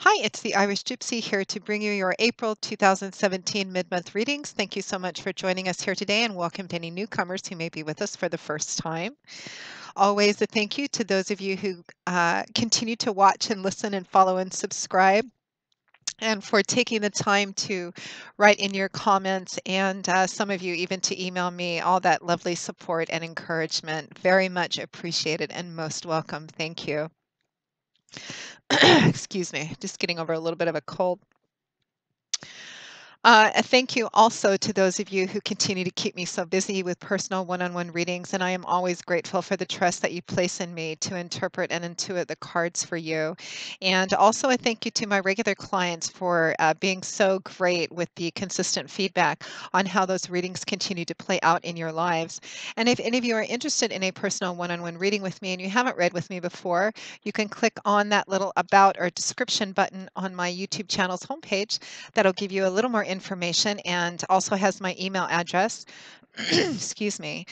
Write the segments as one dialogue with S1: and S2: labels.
S1: Hi, it's the Irish Gypsy here to bring you your April 2017 mid-month readings. Thank you so much for joining us here today and welcome to any newcomers who may be with us for the first time. Always a thank you to those of you who continue to watch and listen and follow and subscribe, and for taking the time to write in your comments and some of you even to email me all that lovely support and encouragement. Very much appreciated and most welcome. Thank you. Excuse me, just getting over a little bit of a cold. A thank you also to those of you who continue to keep me so busy with personal one-on-one readings, and I am always grateful for the trust that you place in me to interpret and intuit the cards for you. And also a thank you to my regular clients for being so great with the consistent feedback on how those readings continue to play out in your lives. And if any of you are interested in a personal one-on-one reading with me and you haven't read with me before, you can click on that little about or description button on my YouTube channel's homepage. That'll give you a little more information and also has my email address. Excuse me.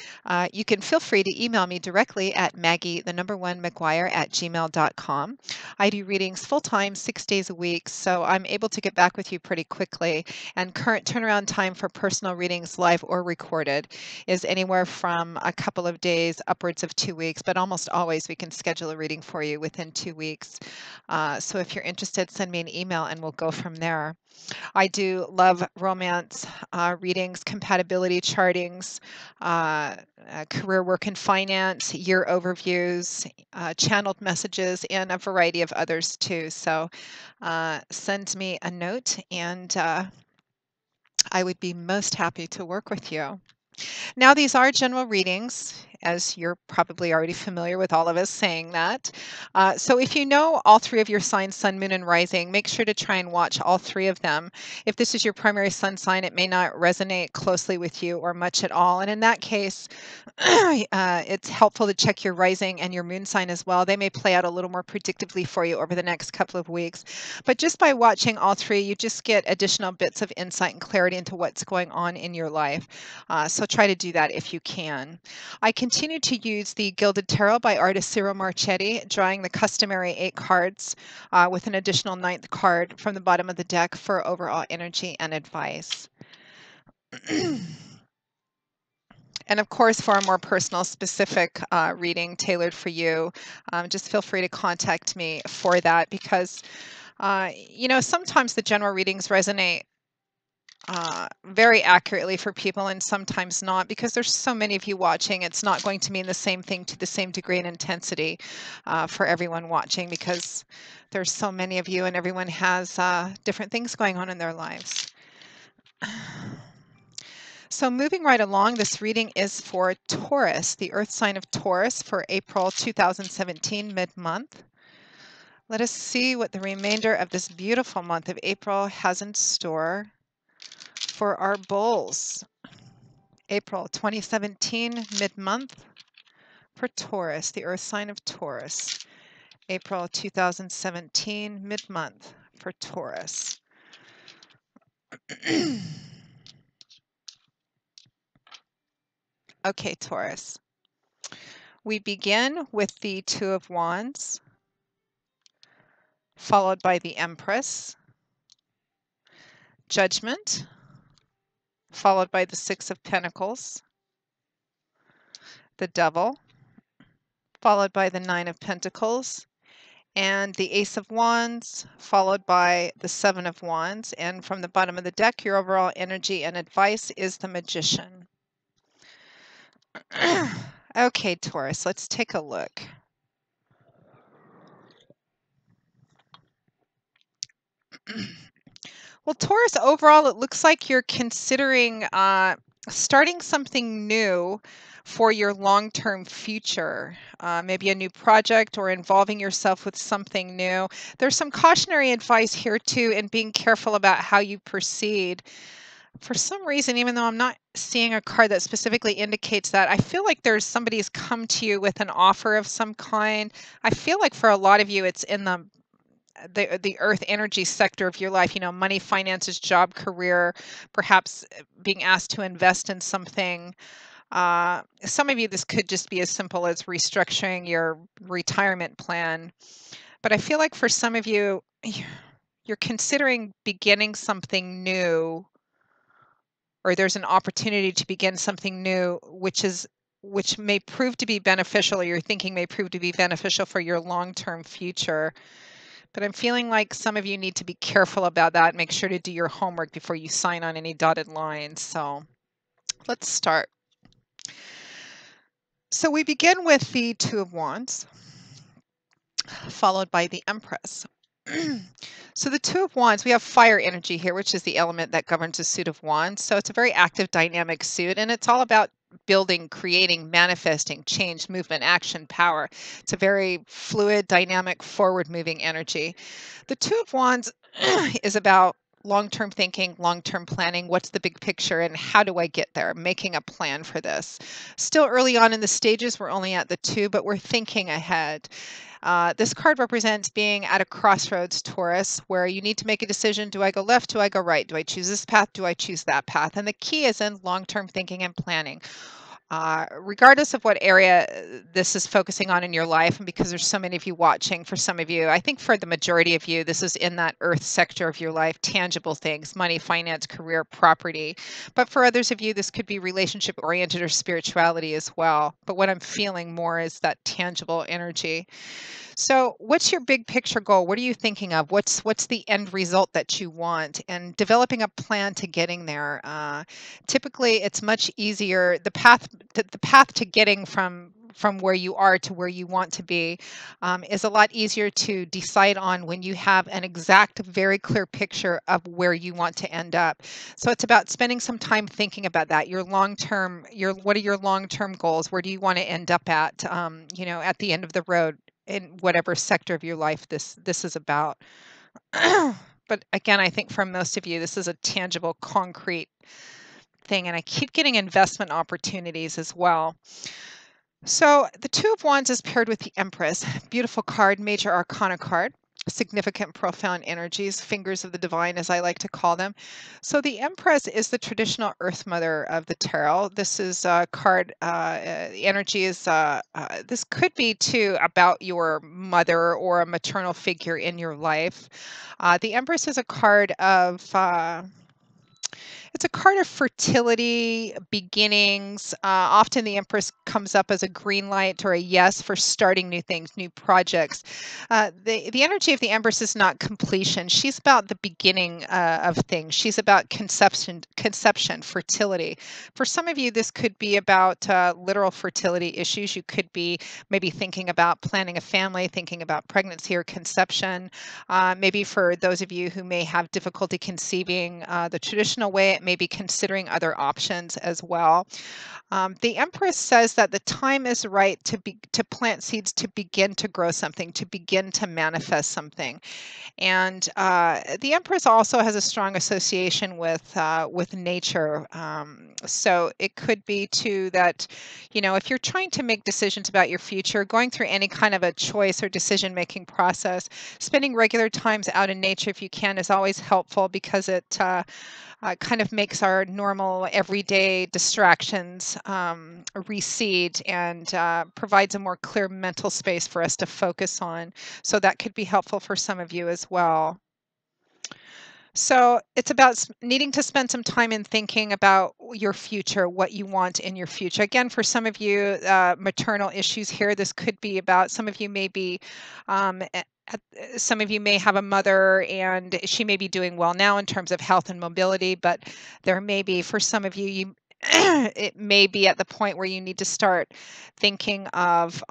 S1: You can feel free to email me directly at Maggie1McGuire@gmail.com. I do readings full time, 6 days a week, so I'm able to get back with you pretty quickly. And current turnaround time for personal readings, live or recorded, is anywhere from a couple of days upwards of 2 weeks, but almost always we can schedule a reading for you within 2 weeks. So if you're interested, send me an email and we'll go from there. I do love romance readings, compatibility chartings, career work and finance, year overviews, channeled messages, and a variety of others too. So send me a note and I would be most happy to work with you. Now, these are general readings, as you're probably already familiar with all of us saying that. So if you know all three of your signs, sun, moon, and rising, make sure to try and watch all three of them. If this is your primary sun sign, it may not resonate closely with you or much at all. And in that case, it's helpful to check your rising and your moon sign as well. They may play out a little more predictably for you over the next couple of weeks. But just by watching all three, you just get additional bits of insight and clarity into what's going on in your life. So try to do that if you can. I continue to use the Gilded Tarot by artist Ciro Marchetti, drawing the customary 8 cards with an additional 9th card from the bottom of the deck for overall energy and advice. And of course, for a more personal, specific reading tailored for you, just feel free to contact me for that because, sometimes the general readings resonate very accurately for people and sometimes not, because there's so many of you watching. It's not going to mean the same thing to the same degree and intensity for everyone watching, because there's so many of you and everyone has different things going on in their lives. So moving right along, this reading is for Taurus, the earth sign of Taurus, for April 2017 mid-month. Let us see what the remainder of this beautiful month of April has in store for our bulls. April 2017 mid-month for Taurus, the earth sign of Taurus. April 2017 mid-month for Taurus. Okay, Taurus. We begin with the Two of Wands, followed by the Empress, Judgment, followed by the Six of Pentacles, the Devil, followed by the Nine of Pentacles, and the Ace of Wands, followed by the Seven of Wands. And from the bottom of the deck, your overall energy and advice is the Magician. Okay, Taurus, let's take a look. Well, Taurus, overall, it looks like you're considering starting something new for your long-term future, maybe a new project or involving yourself with something new. There's some cautionary advice here too in being careful about how you proceed. For some reason, even though I'm not seeing a card that specifically indicates that, I feel like there's somebody's come to you with an offer of some kind. I feel like for a lot of you, it's in the earth energy sector of your life, money, finances, job, career, perhaps being asked to invest in something. Some of you, this could just be as simple as restructuring your retirement plan. But I feel like for some of you, you're considering beginning something new, or there's an opportunity to begin something new, which may prove to be beneficial, or you're thinking may prove to be beneficial for your long-term future. But I'm feeling like some of you need to be careful about that. Make sure to do your homework before you sign on any dotted lines. So let's start. So we begin with the Two of Wands, followed by the Empress. So the Two of Wands, we have fire energy here, which is the element that governs the suit of wands. So it's a very active, dynamic suit, and it's all about building, creating, manifesting, change, movement, action, power. It's a very fluid, dynamic, forward-moving energy. The Two of Wands is about long-term thinking, long-term planning. What's the big picture and how do I get there? Making a plan for this. Still early on in the stages, we're only at the two, but we're thinking ahead. This card represents being at a crossroads, Taurus, where you need to make a decision. Do I go left? Do I go right? Do I choose this path? Do I choose that path? And the key is in long-term thinking and planning. Regardless of what area this is focusing on in your life, and because there's so many of you watching, for some of you, I think for the majority of you, this is in that earth sector of your life, tangible things, money, finance, career, property. But for others of you, this could be relationship oriented or spirituality as well. But what I'm feeling more is that tangible energy. So, what's your big picture goal? What are you thinking of? What's the end result that you want? And developing a plan to getting there. Typically, it's much easier. The path to getting from where you are to where you want to be is a lot easier to decide on when you have an exact, very clear picture of where you want to end up. So it's about spending some time thinking about that. Your long term, what are your long term goals? Where do you want to end up at? At the end of the road in whatever sector of your life this is about. But again, I think for most of you, this is a tangible, concrete thing, and I keep getting investment opportunities as well. So the Two of Wands is paired with the Empress. Beautiful card, major arcana card. Significant, profound energies, fingers of the divine, as I like to call them. So the Empress is the traditional Earth Mother of the tarot. This is a card. The energy is. This could be too about your mother or a maternal figure in your life. The Empress is a card of. It's a card of fertility, beginnings. Often the Empress comes up as a green light or a yes for starting new things, new projects. The energy of the Empress is not completion. She's about the beginning of things. She's about conception, fertility. For some of you, this could be about literal fertility issues. You could be maybe thinking about planning a family, thinking about pregnancy or conception. Maybe for those of you who may have difficulty conceiving the traditional way, it may be considering other options as well. The Empress says that the time is right to plant seeds, to begin to grow something, to begin to manifest something. And the Empress also has a strong association with nature. So it could be too that, if you're trying to make decisions about your future, going through any kind of a choice or decision-making process, spending regular times out in nature if you can is always helpful, because it kind of makes our normal everyday distractions recede, and provides a more clear mental space for us to focus on. So that could be helpful for some of you as well. So it's about needing to spend some time in thinking about your future, what you want in your future. Again, for some of you, maternal issues here, this could be about, some of you may be, some of you may have a mother and she may be doing well now in terms of health and mobility, but there may be, for some of you, it may be at the point where you need to start thinking of,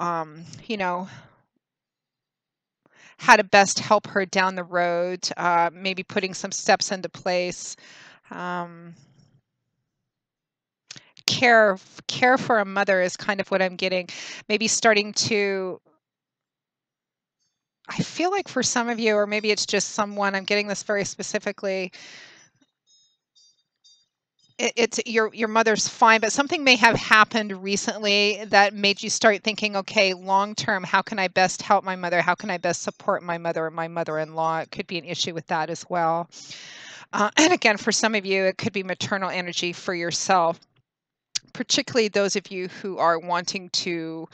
S1: how to best help her down the road, maybe putting some steps into place. Um, care care for a mother is kind of what I'm getting. Maybe starting to, I feel like for some of you, or maybe it's just someone, I'm getting this very specifically. It's your mother's fine, but something may have happened recently that made you start thinking, okay, long term, how can I best help my mother? How can I best support my mother and my mother-in-law? It could be an issue with that as well. And again, for some of you, it could be maternal energy for yourself, particularly those of you who are wanting to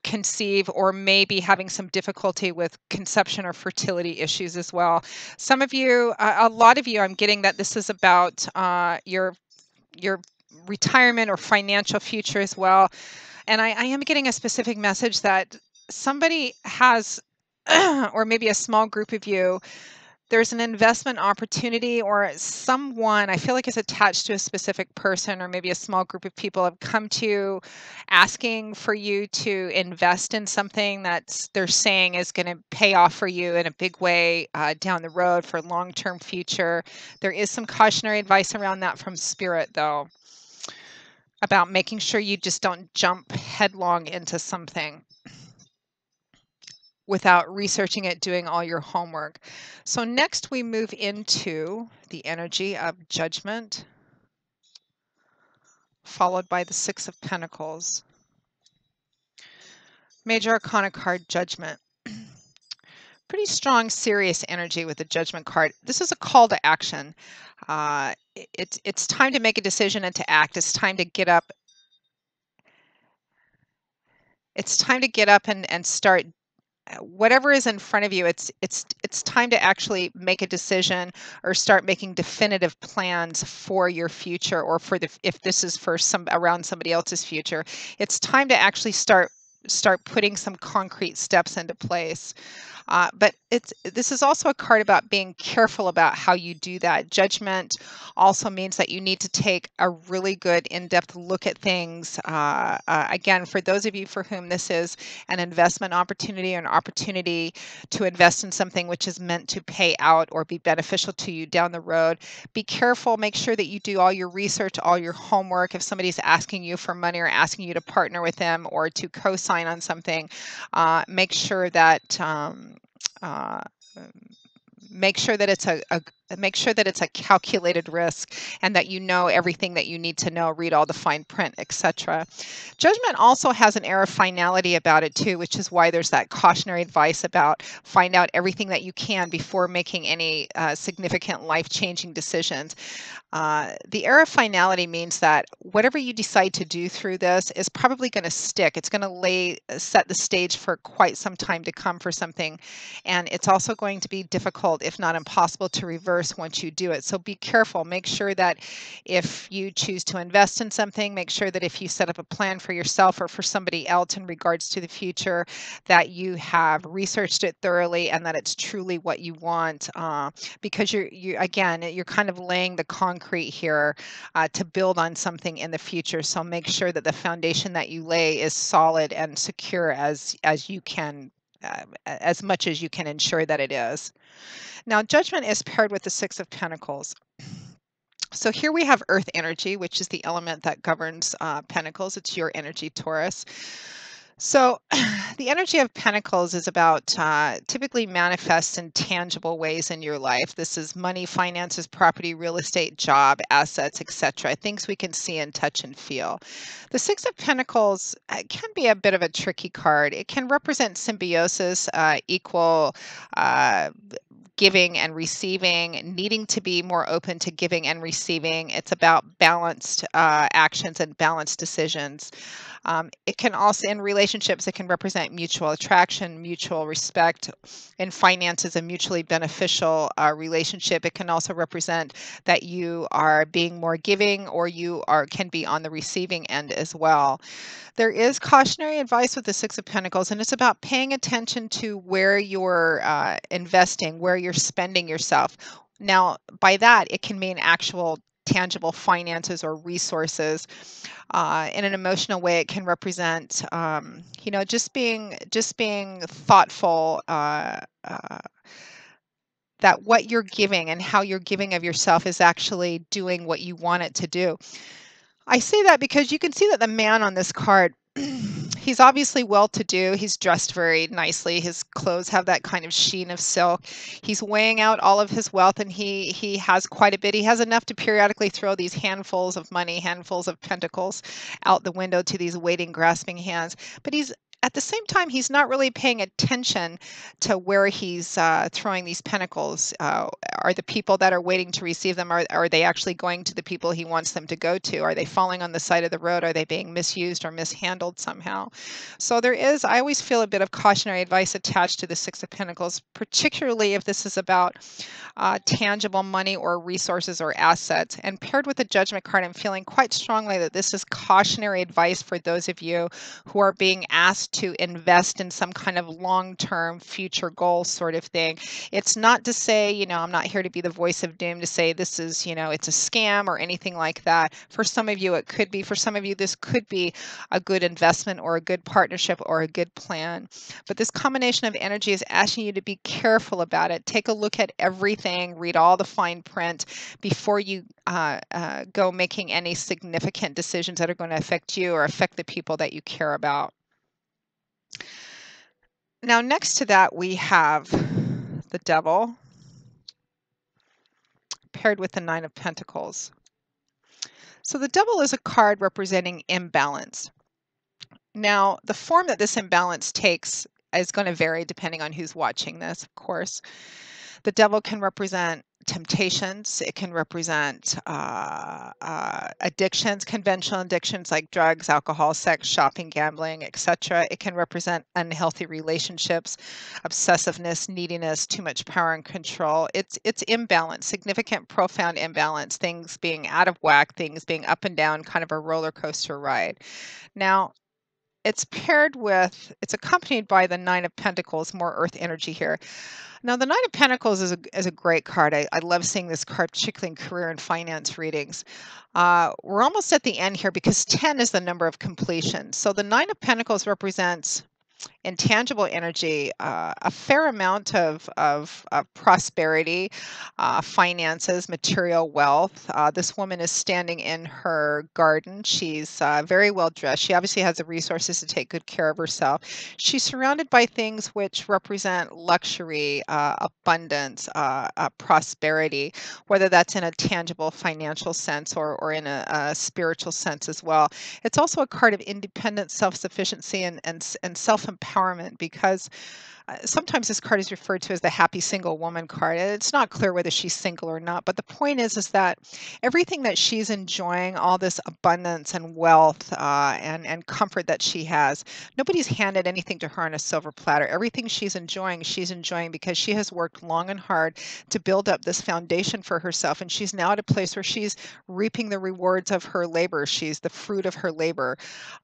S1: conceive, or maybe having some difficulty with conception or fertility issues as well. Some of you, a lot of you, I'm getting that this is about your retirement or financial future as well. And I am getting a specific message that somebody has, or maybe a small group of you, there's an investment opportunity, or someone I feel like is attached to a specific person, or maybe a small group of people have come to you asking for you to invest in something that they're saying is going to pay off for you in a big way down the road for long-term future. There is some cautionary advice around that from Spirit, though, about making sure you just don't jump headlong into something without researching it, doing all your homework. So next we move into the energy of Judgment, followed by the Six of Pentacles. Major Arcana card, Judgment. Pretty strong, serious energy with the Judgment card. This is a call to action. It's time to make a decision and to act. It's time to get up. It's time to get up and start whatever is in front of you. It's time to actually make a decision or start making definitive plans for your future, or for the, if this is for some around somebody else's future, it's time to actually start putting some concrete steps into place. But this is also a card about being careful about how you do that. Judgment also means that you need to take a really good in-depth look at things. Again, for those of you for whom this is an investment opportunity, or an opportunity to invest in something which is meant to pay out or be beneficial to you down the road, be careful. Make sure that you do all your research, all your homework. If somebody's asking you for money or asking you to partner with them or to co-sign on something, make sure that uh, make sure that it's make sure that it's a calculated risk, and that you know everything that you need to know, read all the fine print, etc. Judgment also has an air of finality about it too, which is why there's that cautionary advice about find out everything that you can before making any significant life-changing decisions. The air of finality means that whatever you decide to do through this is probably going to stick. It's going to set the stage for quite some time to come for something. And it's also going to be difficult, if not impossible, to reverse once you do it. So be careful. Make sure that if you choose to invest in something, make sure that if you set up a plan for yourself or for somebody else in regards to the future, that you have researched it thoroughly and that it's truly what you want. Because again, you're kind of laying the concrete here to build on something in the future. So make sure that the foundation that you lay is solid and secure as you can, as much as you can ensure that it is. Now, Judgment is paired with the Six of Pentacles. So here we have Earth energy, which is the element that governs Pentacles. It's your energy, Taurus. So the energy of Pentacles is about typically manifests in tangible ways in your life. This is money, finances, property, real estate, job, assets, etc. Things we can see and touch and feel. The Six of Pentacles can be a bit of a tricky card. It can represent symbiosis, equal giving and receiving, needing to be more open to giving and receiving. It's about balanced actions and balanced decisions. It can also, in relationships, it can represent mutual attraction, mutual respect. In finances, a mutually beneficial relationship. It can also represent that you are being more giving, or you can be on the receiving end as well. There is cautionary advice with the Six of Pentacles, and it's about paying attention to where you're investing, where you're spending yourself. Now, by that, it can mean actual tangible finances or resources. In an emotional way, it can represent, just being thoughtful. That what you're giving and how you're giving of yourself is actually doing what you want it to do. I say that because you can see that the man on this card, he's obviously well-to-do. He's dressed very nicely. His clothes have that kind of sheen of silk. He's weighing out all of his wealth, and he has quite a bit. He has enough to periodically throw these handfuls of money, handfuls of pentacles out the window to these waiting, grasping hands. But he's at the same time, he's not really paying attention to where he's throwing these pentacles. Are the people that are waiting to receive them, are they actually going to the people he wants them to go to? Are they falling on the side of the road? Are they being misused or mishandled somehow? So there is, I always feel a bit of cautionary advice attached to the Six of Pentacles, particularly if this is about tangible money or resources or assets. And paired with the Judgment card, I'm feeling quite strongly that this is cautionary advice for those of you who are being asked to invest in some kind of long-term future goal sort of thing. It's not to say, I'm not here to be the voice of doom to say this is, it's a scam or anything like that. For some of you, it could be. For some of you, this could be a good investment or a good partnership or a good plan. But this combination of energy is asking you to be careful about it. Take a look at everything, read all the fine print before you go making any significant decisions that are going to affect you or affect the people that you care about. Now, next to that, we have the Devil paired with the Nine of Pentacles. So the Devil is a card representing imbalance. Now, the form that this imbalance takes is going to vary depending on who's watching this, of course. The Devil can represent temptations. It can represent addictions, conventional addictions like drugs, alcohol, sex, shopping, gambling, etc. It can represent unhealthy relationships, obsessiveness, neediness, too much power and control. It's imbalance, significant, profound imbalance, things being out of whack, things being up and down, kind of a roller coaster ride. Now, it's accompanied by the Nine of Pentacles, more earth energy here. Now, the Nine of Pentacles is a great card. I love seeing this card, particularly in career and finance readings. We're almost at the end here because 10 is the number of completion. So the Nine of Pentacles represents intangible energy, a fair amount of prosperity, finances, material wealth. This woman is standing in her garden. She's very well dressed. She obviously has the resources to take good care of herself. She's surrounded by things which represent luxury, abundance, prosperity, whether that's in a tangible financial sense or in a spiritual sense as well. It's also a card of independence, self-sufficiency, and self-empowerment because sometimes this card is referred to as the happy single woman card. And it's not clear whether she's single or not, but the point is that everything that she's enjoying, all this abundance and wealth and comfort that she has, nobody's handed anything to her on a silver platter. Everything she's enjoying because she has worked long and hard to build up this foundation for herself. And she's now at a place where she's reaping the rewards of her labor. She's the fruit of her labor.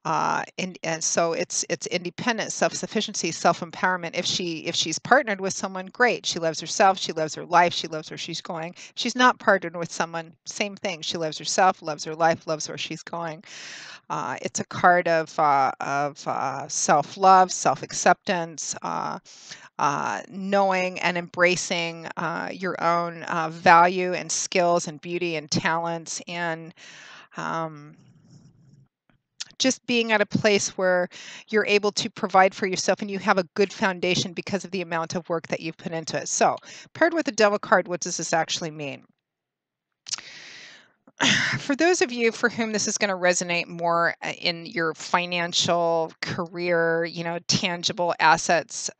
S1: And so it's independence, self-sufficiency, self-empowerment. If she's partnered with someone, great. She loves herself, she loves her life, she loves where she's going. If she's not partnered with someone, same thing. She loves herself, loves her life, loves where she's going. It's a card of self-love, self-acceptance, knowing and embracing your own value and skills and beauty and talents, and just being at a place where you're able to provide for yourself and you have a good foundation because of the amount of work that you've put into it. So, paired with the Devil card, what does this actually mean? For those of you for whom this is going to resonate more in your financial career, tangible assets,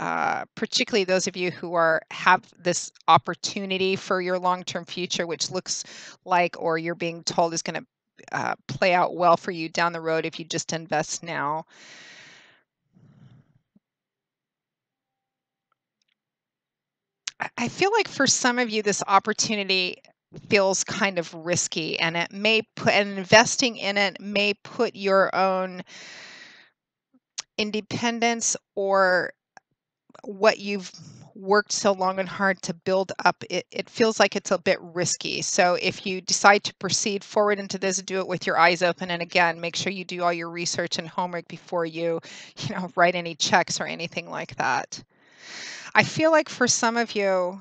S1: particularly those of you who have this opportunity for your long-term future, which looks like, or you're being told is going to play out well for you down the road if you just invest now. I feel like for some of you, this opportunity feels kind of risky, and investing in it may put your own independence or what you've worked so long and hard to build up. It feels like it's a bit risky. So if you decide to proceed forward into this, do it with your eyes open. And again, make sure you do all your research and homework before you write any checks or anything like that. I feel like for some of you,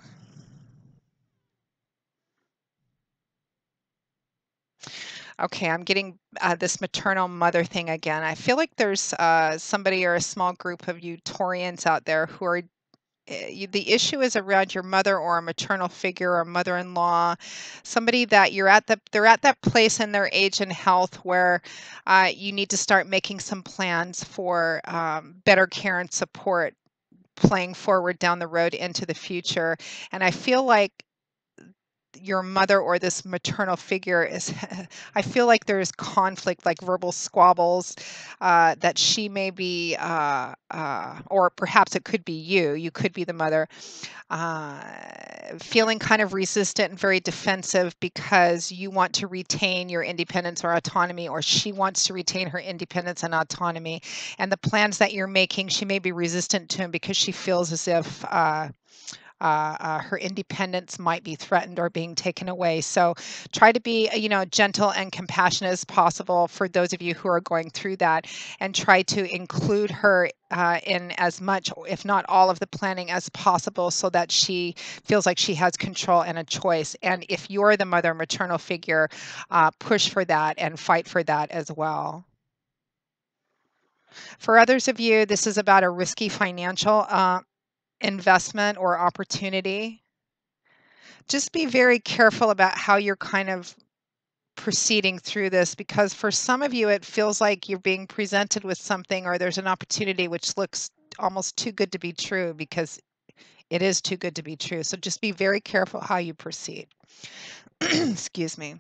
S1: okay, I'm getting this maternal mother thing again. I feel like there's somebody or a small group of you Taurians out there who are the issue is around your mother or a maternal figure or mother-in-law, somebody that they're at that place in their age and health where you need to start making some plans for better care and support playing forward down the road into the future. And I feel like your mother or this maternal figure is I feel like there's conflict, like verbal squabbles, that she may be or perhaps it could be you could be the mother, uh, feeling kind of resistant and very defensive because you want to retain your independence or autonomy, or she wants to retain her independence and autonomy. And the plans that you're making, she may be resistant to them because she feels as if her independence might be threatened or being taken away. So try to be, gentle and compassionate as possible for those of you who are going through that, and try to include her in as much, if not all, of the planning as possible so that she feels like she has control and a choice. And if you're the mother maternal figure, push for that and fight for that as well. For others of you, this is about a risky financial investment or opportunity. Just be very careful about how you're kind of proceeding through this, because for some of you it feels like you're being presented with something, or there's an opportunity which looks almost too good to be true, because it is too good to be true. So just be very careful how you proceed. Excuse me.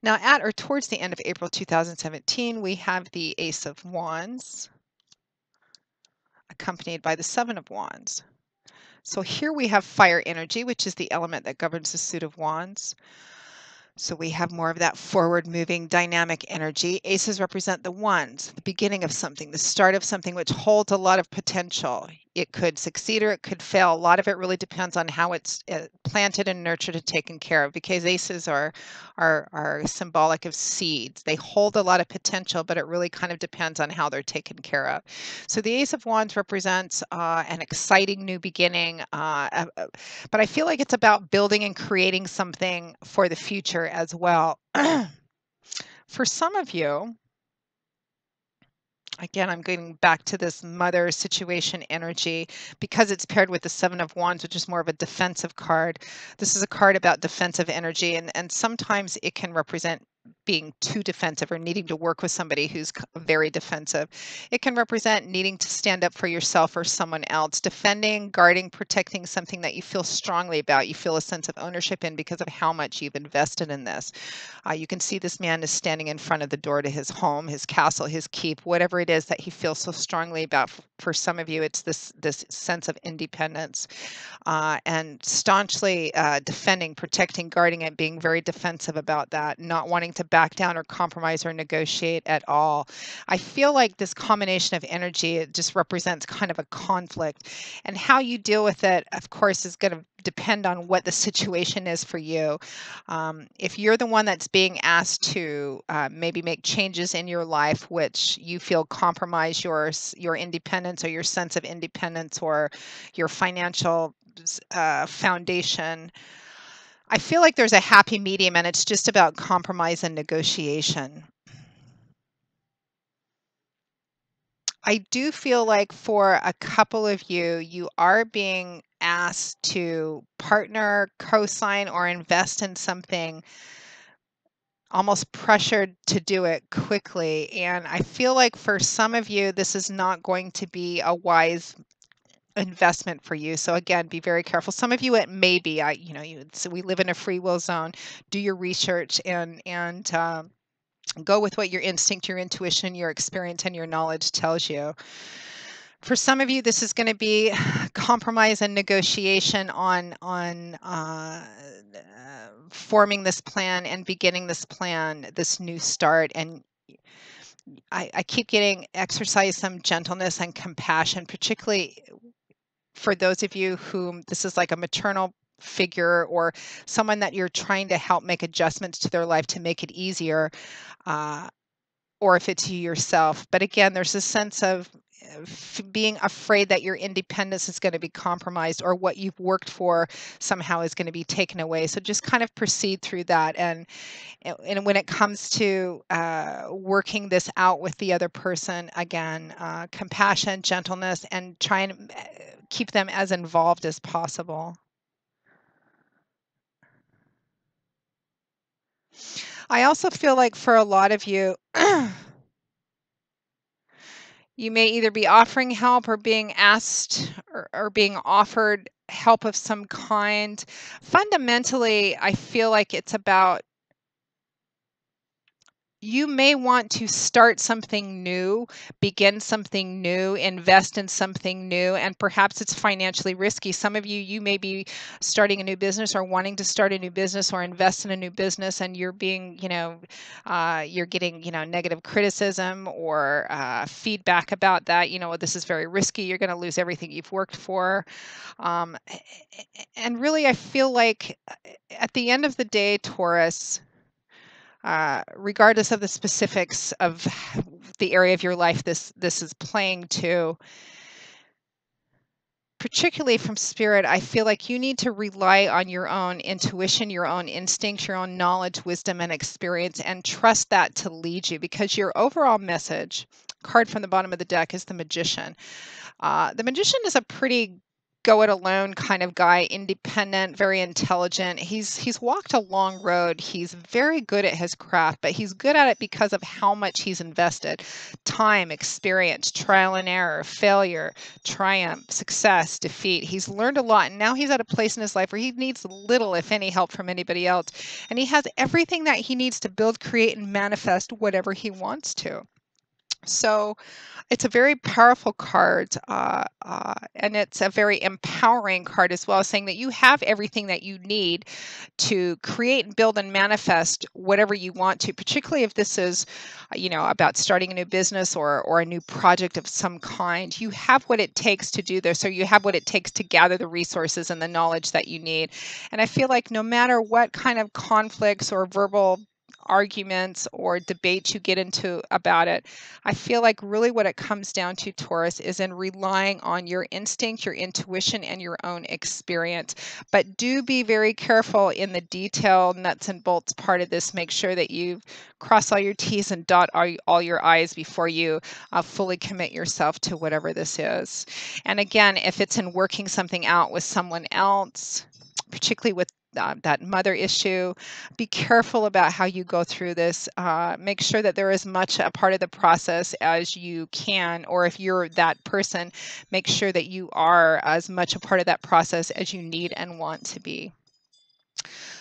S1: Now, at or towards the end of April 2017, we have the Ace of Wands accompanied by the Seven of Wands. So here we have fire energy, which is the element that governs the suit of wands. So we have more of that forward moving dynamic energy. Aces represent the ones, the beginning of something, the start of something, which holds a lot of potential. It could succeed or it could fail. A lot of it really depends on how it's planted and nurtured and taken care of, because aces are symbolic of seeds. They hold a lot of potential, but it really kind of depends on how they're taken care of. So the Ace of Wands represents an exciting new beginning, but I feel like it's about building and creating something for the future as well. For some of you, again, I'm getting back to this mother situation energy because it's paired with the Seven of Wands, which is more of a defensive card. This is a card about defensive energy, and sometimes it can represent being too defensive or needing to work with somebody who's very defensive. It can represent needing to stand up for yourself or someone else, defending, guarding, protecting something that you feel strongly about, you feel a sense of ownership in because of how much you've invested in this. You can see this man is standing in front of the door to his home, his castle, his keep, whatever it is that he feels so strongly about. For some of you, it's this sense of independence, and staunchly defending, protecting, guarding it, being very defensive about that, not wanting to back down or compromise or negotiate at all. I feel like this combination of energy, it just represents kind of a conflict, and how you deal with it, of course, is going to depend on what the situation is for you. If you're the one that's being asked to maybe make changes in your life which you feel compromise your independence or your sense of independence or your financial foundation, I feel like there's a happy medium, and it's just about compromise and negotiation. I do feel like for a couple of you, you are being asked to partner, co-sign, or invest in something, almost pressured to do it quickly. And I feel like for some of you, this is not going to be a wise investment for you. So again, be very careful. Some of you, it may be. So we live in a free will zone. Do your research and go with what your instinct, your intuition, your experience, and your knowledge tells you. For some of you, this is going to be compromise and negotiation on forming this plan and beginning this plan, this new start. And I keep getting exercise some gentleness and compassion, particularly for those of you whom this is like a maternal figure or someone that you're trying to help make adjustments to their life to make it easier, or if it's you yourself. But again, there's a sense of being afraid that your independence is going to be compromised or what you've worked for somehow is going to be taken away. So just kind of proceed through that. And when it comes to working this out with the other person, again, compassion, gentleness, and try and keep them as involved as possible. I also feel like for a lot of you, you may either be offering help or being asked or being offered help of some kind. Fundamentally, I feel like it's about you may want to start something new, begin something new, invest in something new, and perhaps it's financially risky. Some of you, you may be starting a new business or wanting to start a new business or invest in a new business, and you're being, you're getting, negative criticism or feedback about that. This is very risky. You're going to lose everything you've worked for. Um, and really, I feel like at the end of the day, Taurus, regardless of the specifics of the area of your life this is playing to, particularly from spirit, I feel like you need to rely on your own intuition, your own instinct, your own knowledge, wisdom, and experience, and trust that to lead you, because your overall message, card from the bottom of the deck, is the Magician. The Magician is a pretty go it alone kind of guy, independent, very intelligent. He's walked a long road. He's very good at his craft, but he's good at it because of how much he's invested. Time, experience, trial and error, failure, triumph, success, defeat. He's learned a lot, and now he's at a place in his life where he needs little, if any, help from anybody else. And he has everything that he needs to build, create, and manifest whatever he wants to. So it's a very powerful card, and it's a very empowering card as well, saying that you have everything that you need to create, build, and manifest whatever you want to, particularly if this is, about starting a new business or a new project of some kind. You have what it takes to do this, or you have what it takes to gather the resources and the knowledge that you need. And I feel like no matter what kind of conflicts or verbal arguments or debates you get into about it, I feel like really what it comes down to, Taurus, is in relying on your instinct, your intuition, and your own experience. But do be very careful in the detail, nuts and bolts part of this. Make sure that you cross all your T's and dot all your I's before you fully commit yourself to whatever this is. And again, if it's in working something out with someone else, particularly with that mother issue, be careful about how you go through this. Make sure that they're as much a part of the process as you can, or if you're that person, make sure that you are as much a part of that process as you need and want to be.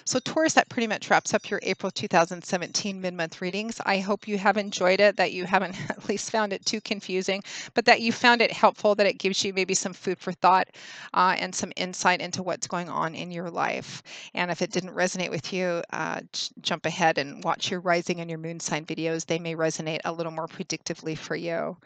S1: So Taurus, that pretty much wraps up your April 2017 mid-month readings. I hope you have enjoyed it, that you haven't at least found it too confusing, but that you found it helpful, that it gives you maybe some food for thought and some insight into what's going on in your life. And if it didn't resonate with you, jump ahead and watch your rising and your moon sign videos. They may resonate a little more predictively for you.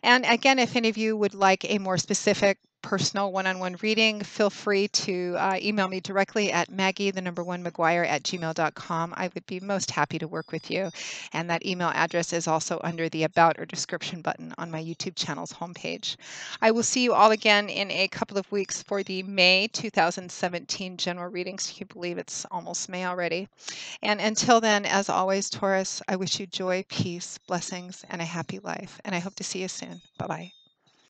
S1: And again, if any of you would like a more specific personal one-on-one reading, feel free to email me directly at Maggie1McGuire@gmail.com. I would be most happy to work with you. And that email address is also under the About or Description button on my YouTube channel's homepage. I will see you all again in a couple of weeks for the May 2017 general readings. Can you believe it's almost May already? And until then, as always, Taurus, I wish you joy, peace, blessings, and a happy life. And I hope to see you soon. Bye-bye.